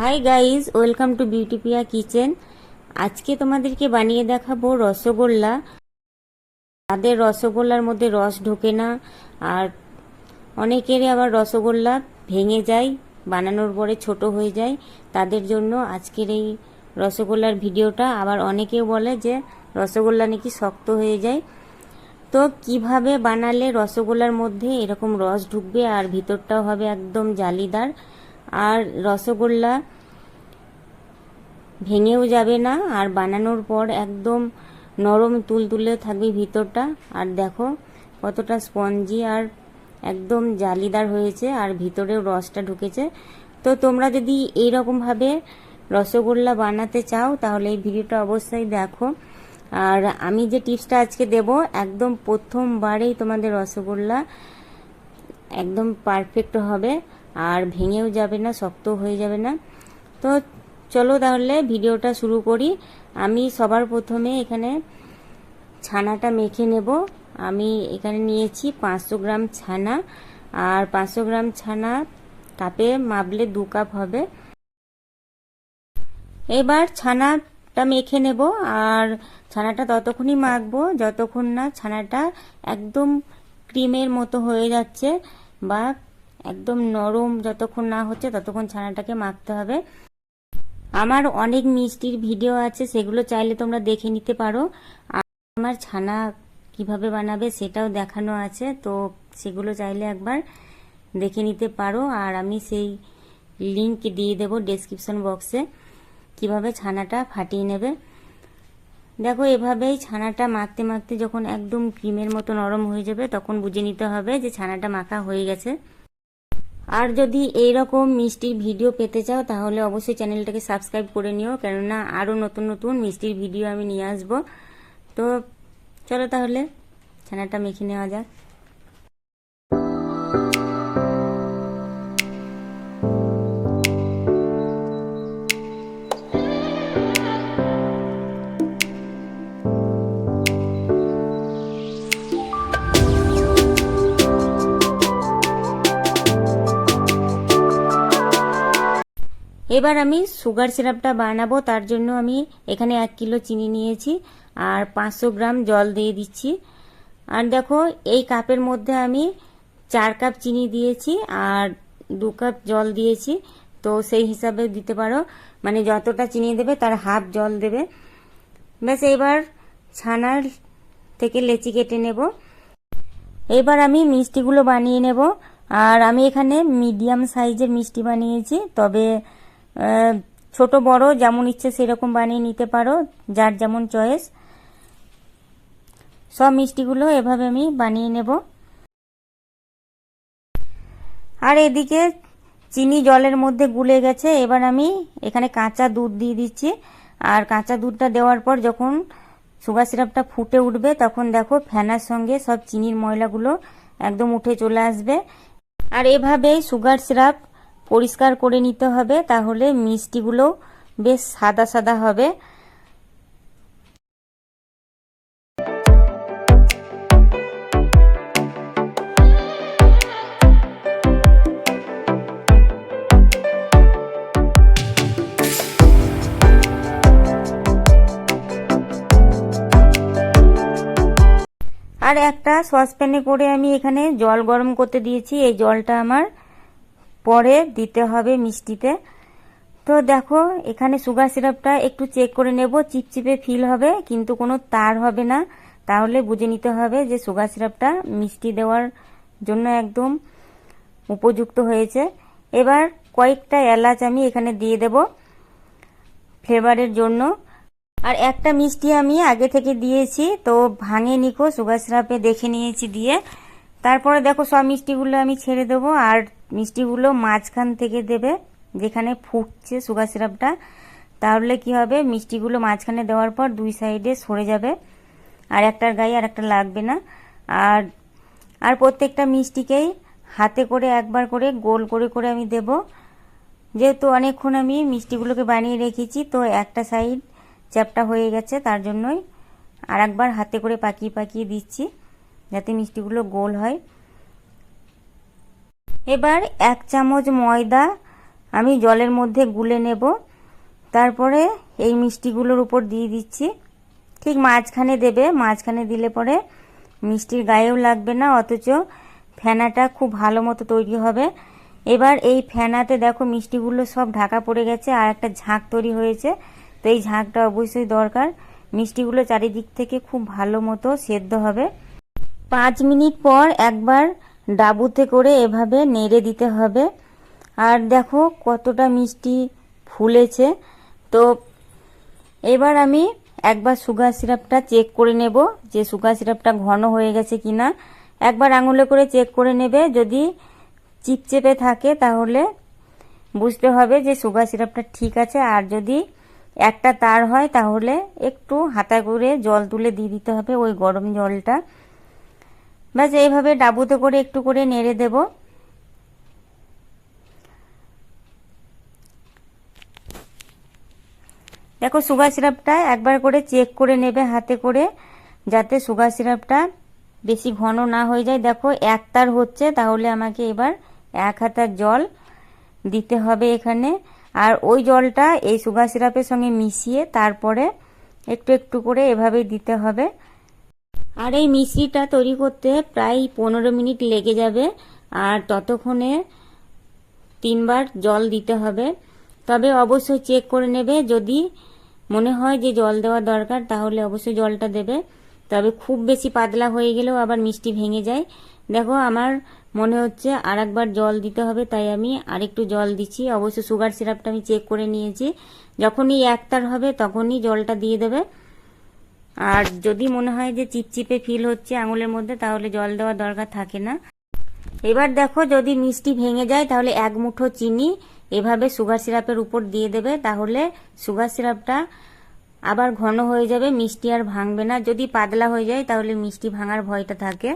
High guys, welcome to Beautipia kitchen. আজকে তোমাদেরকে বানিয়ে দেখাবো রসগোল্লা। তাদের রসগোল্লার মধ্যে রস ঢোকে না, আর অনেকেরই আবার রসগোল্লা ভেঙে যায়, বানানোর পরে ছোট হয়ে যায়। তাদের জন্য আজকের এই রসগোল্লার ভিডিওটা। আবার অনেকেও বলে যে রসগোল্লা নাকি শক্ত হয়ে যায়। তো কিভাবে বানালে রসগোল্লার মধ্যে এরকম রস ঢুকবে আর ভিতরটাও হবে একদম জালিদার, আর রসগোল্লা ভেঙেও যাবে না, আর বানানোর পর একদম নরম তুলতুলে থাকবে ভিতরটা। আর দেখো কতটা স্পঞ্জি আর একদম জালিদার হয়েছে, আর ভিতরেও রসটা ঢুকেছে। তো তোমরা যদি এইরকমভাবে রসগোল্লা বানাতে চাও তাহলে এই ভিডিওটা অবশ্যই দেখো। আর আমি যে টিপসটা আজকে দেব, একদম প্রথমবারেই তোমাদের রসগোল্লা একদম পারফেক্ট হবে, আর ভেঙেও যাবে না, শক্ত হয়ে যাবে না। তো চলো তাহলে ভিডিওটা শুরু করি। আমি সবার প্রথমে এখানে ছানাটা মেখে নেব। আমি এখানে নিয়েছি 500 গ্রাম ছানা, আর 500 গ্রাম ছানা কাপে মাপলে 2 কাপ হবে। এবার ছানাটা মেখে নেব, আর ছানাটা ততক্ষণই মাখবো যতক্ষণ না ছানাটা একদম ক্রিমের মতো হয়ে যাচ্ছে, বা একদম নরম যতক্ষণ না হচ্ছে ততক্ষণ ছানাটাকে মাখতে হবে। আমার অনেক মিষ্টির ভিডিও আছে, সেগুলো চাইলে তোমরা দেখে নিতে পারো। আর আমার ছানা কিভাবে বানাবে সেটাও দেখানো আছে, তো সেগুলো চাইলে একবার দেখে নিতে পারো। আর আমি সেই লিংক দিয়ে দেবো ডেসক্রিপশন বক্সে, কিভাবে ছানাটা ফাটিয়ে নেবে। দেখো এভাবেই ছানাটা মাখতে মাখতে যখন একদম ক্রিমের মতো নরম হয়ে যাবে তখন বুঝে নিতে হবে যে ছানাটা মাখা হয়ে গেছে। আর যদি এইরকম মিষ্টির ভিডিও পেতে চাও তাহলে অবশ্যই চ্যানেলটাকে সাবস্ক্রাইব করে নিও, কেননা আরও নতুন নতুন মিষ্টির ভিডিও আমি নিয়ে আসবো। তো চলো তাহলে ছানাটা মেখে নেওয়া যাক। এবার আমি সুগার সিরাপটা বানাবো। তার জন্য আমি এখানে 1 কিলো চিনি নিয়েছি, আর 500 গ্রাম জল দিয়ে দিচ্ছি। আর দেখো এই কাপের মধ্যে আমি 4 কাপ চিনি দিয়েছি আর 2 কাপ জল দিয়েছি, তো সেই হিসাবে দিতে পারো, মানে যতটা চিনি দেবে তার হাফ জল দেবে। ব্যাস এবার ছানার থেকে লেচি কেটে নেব। এবার আমি মিষ্টিগুলো বানিয়ে নেব। আর আমি এখানে মিডিয়াম সাইজের মিষ্টি বানিয়েছি, তবে ছোট বড় যেমন ইচ্ছে সেরকম বানিয়ে নিতে পারো, যার যেমন চয়েস। সব মিষ্টিগুলো এভাবে আমি বানিয়ে নেব। আর এদিকে চিনি জলের মধ্যে গুলে গেছে। এবার আমি এখানে কাঁচা দুধ দিয়ে দিচ্ছি, আর কাঁচা দুধটা দেওয়ার পর যখন সুগার সিরাপটা ফুটে উঠবে তখন দেখো ফেনার সঙ্গে সব চিনির ময়লাগুলো একদম উঠে চলে আসবে। আর এভাবেই সুগার সিরাপ পরিষ্কার করে নিতে হবে, তাহলে মিষ্টিগুলো বেশ সাদা সাদা হবে। আর একটা সসপ্যানে করে আমি এখানে জল গরম করতে দিয়েছি। এই জলটা আমার পরে দিতে হবে মিষ্টিতে। তো দেখো এখানে সুগার সিরাপটা একটু চেক করে নেব, চিপচিপে ফিল হবে কিন্তু কোনো তার হবে না, তাহলে বুঝে নিতে হবে যে সুগার সিরাপটা মিষ্টি দেওয়ার জন্য একদম উপযুক্ত হয়েছে। এবার কয়েকটা এলাচ আমি এখানে দিয়ে দেব ফ্লেভারের জন্য। আর একটা মিষ্টি আমি আগে থেকে দিয়েছি, তো ভাঙে নিকো সুগার সিরাপে দেখে নিয়েছি দিয়ে। তারপরে দেখো সব মিষ্টিগুলো আমি ছেড়ে দেবো, আর মিষ্টিগুলো মাঝখান থেকে দেবে যেখানে ফুটছে সুগার সিরাপটা, তাহলে কি হবে মিষ্টিগুলো মাঝখানে দেওয়ার পর দুই সাইডে সরে যাবে, আর একটার গায়ে আর একটা লাগবে না। আর প্রত্যেকটা মিষ্টিকেই হাতে করে একবার করে গোল করে করে আমি দেব। যেহেতু অনেকক্ষণ আমি মিষ্টিগুলোকে বানিয়ে রেখেছি, তো একটা সাইড চ্যাপটা হয়ে গেছে, তার জন্যই আর একবার হাতে করে পাকিয়ে পাকিয়ে দিচ্ছি যাতে মিষ্টিগুলো গোল হয়। এবার 1 চামচ ময়দা আমি জলের মধ্যে গুলে নেব। তারপরে এই মিষ্টিগুলোর উপর দিয়ে দিচ্ছি। ঠিক মাঝখানে দেবে, মাঝখানে দিলে পরে মিষ্টির গায়েও লাগবে না, অথচ ফেনাটা খুব ভালো মতো তৈরি হবে। এবার এই ফেনাতে দেখো মিষ্টিগুলো সব ঢাকা পড়ে গেছে আর একটা ঝাঁক তৈরি হয়েছে। তো এই ঝাঁকটা অবশ্যই দরকার, মিষ্টিগুলো চারিদিক থেকে খুব ভালো মতো সেদ্ধ হবে। 5 মিনিট পর একবার ডাবুতে করে এভাবে নেড়ে দিতে হবে। আর দেখো কতটা মিষ্টি ফুলেছে। তো এবার আমি একবার সুগার সিরাপটা চেক করে নেব যে সুগার সিরাপটা ঘন হয়ে গেছে কিনা। একবার আঙুলে করে চেক করে নেবে, যদি চিপচেপে থাকে তাহলে বুঝতে হবে যে সুগার সিরাপটা ঠিক আছে। আর যদি একটা তার হয় তাহলে একটু হাতা করে জল তুলে দিয়ে দিতে হবে, ওই গরম জলটা। ব্যাস এইভাবে ডাবুতে করে একটু করে নেড়ে দেব। দেখো সুগার সিরাপটা একবার করে চেক করে নেবে হাতে করে, যাতে সুগার সিরাপটা বেশি ঘন না হয়ে যায়। দেখো এক তার হচ্ছে, তাহলে আমাকে এবার 1 হাতা জল দিতে হবে এখানে। আর ওই জলটা এই সুগার সিরাপের সঙ্গে মিশিয়ে তারপরে একটু একটু করে এভাবেই দিতে হবে। আর এই মিশ্রিটা তৈরি করতে প্রায় 15 মিনিট লেগে যাবে। আর ততক্ষণে 3 বার জল দিতে হবে। তবে অবশ্যই চেক করে নেবে, যদি মনে হয় যে জল দেওয়া দরকার তাহলে অবশ্যই জলটা দেবে। তবে খুব বেশি পাতলা হয়ে গেলেও আবার মিষ্টি ভেঙে যায়। দেখো আমার মনে হচ্ছে আর একবার জল দিতে হবে, তাই আমি আরেকটু জল দিচ্ছি। অবশ্য সুগার সিরাপটা আমি চেক করে নিয়েছি, যখনই একতার হবে তখনই জলটা দিয়ে দেবে। আর যদি মনে হয় যে চিপচিপে ফিল হচ্ছে আঙুলের মধ্যে তাহলে জল দেওয়ার দরকার থাকে না। এবার দেখো যদি মিষ্টি ভেঙে যায় তাহলে 1 মুঠো চিনি এভাবে সুগার সিরাপের উপর দিয়ে দেবে, তাহলে সুগার সিরাপটা আবার ঘন হয়ে যাবে, মিষ্টি আর ভাঙবে না। যদি পাতলা হয়ে যায় তাহলে মিষ্টি ভাঙার ভয়টা থাকে।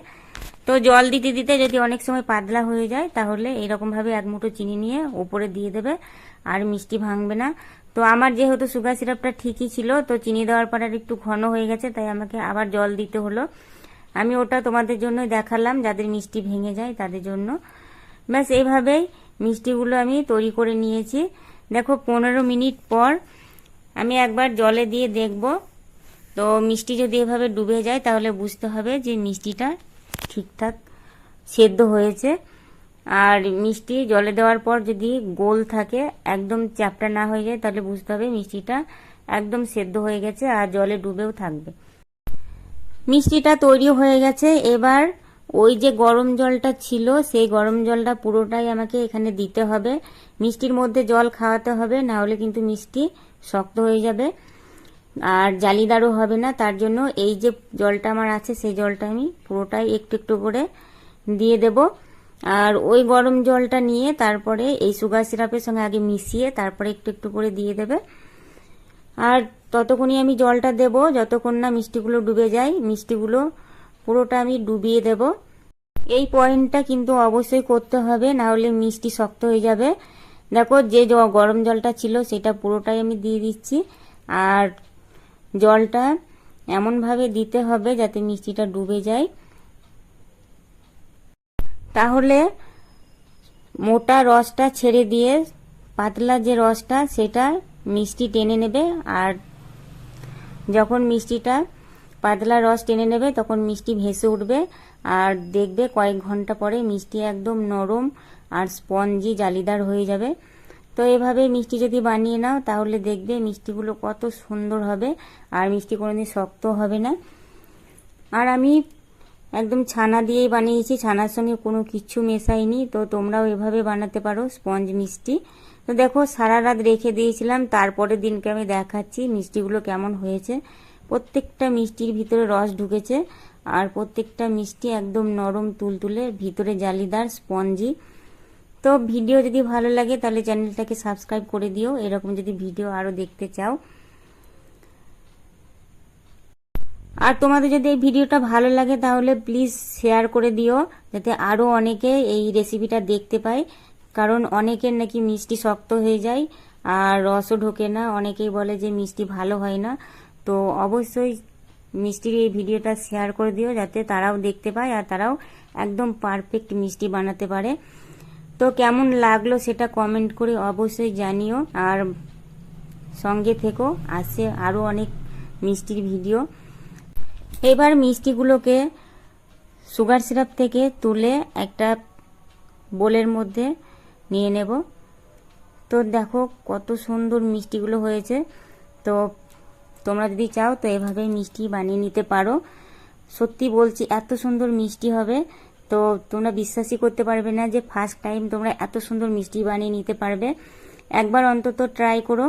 তো জল দিতে দিতে যদি অনেক সময় পাতলা হয়ে যায় তাহলে এরকমভাবে 1 মুঠো চিনি নিয়ে উপরে দিয়ে দেবে, আর মিষ্টি ভাঙবে না। তো আমার যেহেতু সুগার সিরাপটা ঠিকই ছিল, তো চিনি দেওয়ার পর আর একটু ঘন হয়ে গেছে, তাই আমাকে আবার জল দিতে হলো। আমি ওটা তোমাদের জন্য দেখালাম, যাদের মিষ্টি ভেঙে যায় তাদের জন্য। ব্যাস এইভাবেই মিষ্টিগুলো আমি তৈরি করে নিয়েছি। দেখো 15 মিনিট পর আমি একবার জলে দিয়ে দেখব। তো মিষ্টি যদি এভাবে ডুবে যায় তাহলে বুঝতে হবে যে মিষ্টিটা ঠিকঠাক সেদ্ধ হয়েছে। আর মিষ্টি জলে দেওয়ার পর যদি গোল থাকে, একদম চ্যাপটা না হয়ে যায়, তাহলে বুঝতে হবে মিষ্টিটা একদম সেদ্ধ হয়ে গেছে আর জলে ডুবেও থাকবে। মিষ্টিটা তৈরি হয়ে গেছে। এবার ওই যে গরম জলটা ছিল সেই গরম জলটা পুরোটাই আমাকে এখানে দিতে হবে। মিষ্টির মধ্যে জল খাওয়াতে হবে, না হলে কিন্তু মিষ্টি শক্ত হয়ে যাবে আর জালিদারও হবে না। তার জন্য এই যে জলটা আমার আছে সেই জলটা আমি পুরোটাই একটু একটু করে দিয়ে দেব। আর ওই গরম জলটা নিয়ে তারপরে এই সুগার সিরাপের সঙ্গে আগে মিশিয়ে তারপরে একটু একটু করে দিয়ে দেবে। আর ততক্ষণই আমি জলটা দেব যতক্ষণ না মিষ্টিগুলো ডুবে যায়। মিষ্টিগুলো পুরোটা আমি ডুবিয়ে দেব। এই পয়েন্টটা কিন্তু অবশ্যই করতে হবে, না হলে মিষ্টি শক্ত হয়ে যাবে। দেখো যে গরম জলটা ছিল সেটা পুরোটাই আমি দিয়ে দিচ্ছি। আর জলটা এমনভাবে দিতে হবে যাতে মিষ্টিটা ডুবে যায়, তাহলে মোটা রসটা ছেড়ে দিয়ে পাতলা যে রসটা সেটা মিষ্টি টেনে নেবে। আর যখন মিষ্টিটা পাতলা রস টেনে নেবে তখন মিষ্টি ভেসে উঠবে। আর দেখবে কয়েক ঘন্টা পরে মিষ্টি একদম নরম আর স্পঞ্জি জালিদার হয়ে যাবে। তো এভাবে মিষ্টি যদি বানিয়ে নাও তাহলে দেখবে মিষ্টিগুলো কত সুন্দর হবে আর মিষ্টি কোনোদিন শক্ত হবে না। আর আমি একদম ছানা দিয়েই বানিয়েছি, ছানার সঙ্গে কোনো কিছু মেশাইনি। তো তোমরাও এভাবে বানাতে পারো স্পঞ্জ মিষ্টি। তো দেখো সারা রাত রেখে দিয়েছিলাম, তারপরের দিনকে আমি দেখাচ্ছি মিষ্টিগুলো কেমন হয়েছে। প্রত্যেকটা মিষ্টির ভিতরে রস ঢুকেছে আর প্রত্যেকটা মিষ্টি একদম নরম তুলতুলে, ভিতরে জালিদার স্পঞ্জি। তো ভিডিও যদি ভালো লাগে তাহলে চ্যানেলটাকে সাবস্ক্রাইব করে দিও, এরকম যদি ভিডিও আরো দেখতে চাও। আর তোমাদের যদি এই ভিডিওটা ভালো লাগে তাহলে প্লিজ শেয়ার করে দিও, যাতে আরো অনেকে এই রেসিপিটা দেখতে পায়। কারণ অনেকের নাকি মিষ্টি শক্ত হয়ে যায় আর রসও ঢোকে না, অনেকেই বলে যে মিষ্টি ভালো হয় না। তো অবশ্যই মিষ্টির এই ভিডিওটা শেয়ার করে দিও যাতে তারাও দেখতে পায় আর তারাও একদম পারফেক্ট মিষ্টি বানাতে পারে। তো কেমন লাগলো সেটা কমেন্ট করে অবশ্যই জানিও, আর সঙ্গে থেকো, আসছে আরও অনেক মিষ্টির ভিডিও। এবার মিষ্টিগুলোকে সুগার সিরাপ থেকে তুলে একটা বোলের মধ্যে নিয়ে নেব। তো দেখো কত সুন্দর মিষ্টিগুলো হয়েছে। তো তোমরা যদি চাও তো এভাবে মিষ্টি বানিয়ে নিতে পারো। সত্যি বলছি এত সুন্দর মিষ্টি হবে, তো তোমরা বিশ্বাসই করতে পারবে না যে ফার্স্ট টাইম তোমরা এত সুন্দর মিষ্টি বানিয়ে নিতে পারবে। একবার অন্তত ট্রাই করো।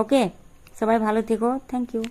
ওকে, সবাই ভালো থেকো। Thank you.